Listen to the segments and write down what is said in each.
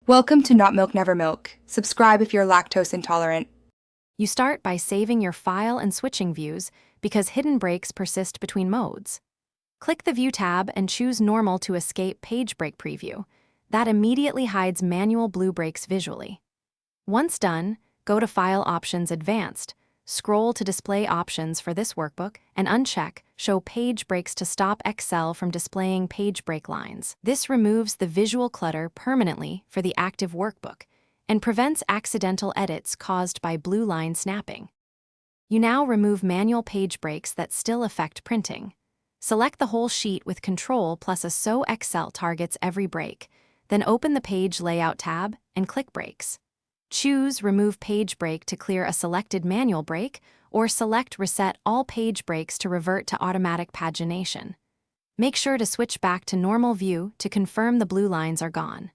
Welcome to Not Milk Never Milk. Subscribe if you're lactose intolerant. You start by saving your file and switching views because hidden breaks persist between modes. Click the View tab and choose Normal to escape Page Break Preview. That immediately hides manual blue breaks visually. Once done, go to File Options Advanced, scroll to Display Options for this workbook, and uncheck Show Page Breaks to stop Excel from displaying page break lines. This removes the visual clutter permanently for the active workbook and prevents accidental edits caused by blue line snapping. You now remove manual page breaks that still affect printing. Select the whole sheet with Control plus a So Excel targets every break, then open the Page Layout tab and click Breaks. Choose Remove Page Break to clear a selected manual break, or select Reset All Page Breaks to revert to automatic pagination. Make sure to switch back to normal view to confirm the blue lines are gone.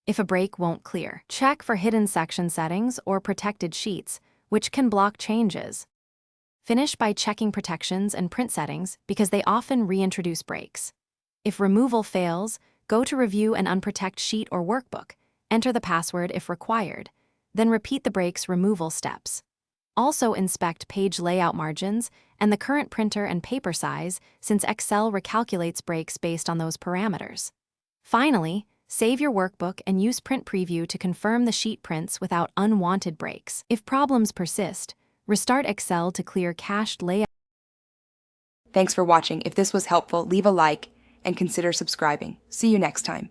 If a break won't clear, check for hidden section settings or protected sheets, which can block changes. Finish by checking protections and print settings because they often reintroduce breaks. If removal fails, go to Review an Unprotect sheet or workbook, enter the password if required, then repeat the breaks removal steps. Also inspect page layout margins and the current printer and paper size since Excel recalculates breaks based on those parameters. Finally, save your workbook and use Print Preview to confirm the sheet prints without unwanted breaks. If problems persist, restart Excel to clear cached layout. Thanks for watching. If this was helpful, leave a like and consider subscribing. See you next time.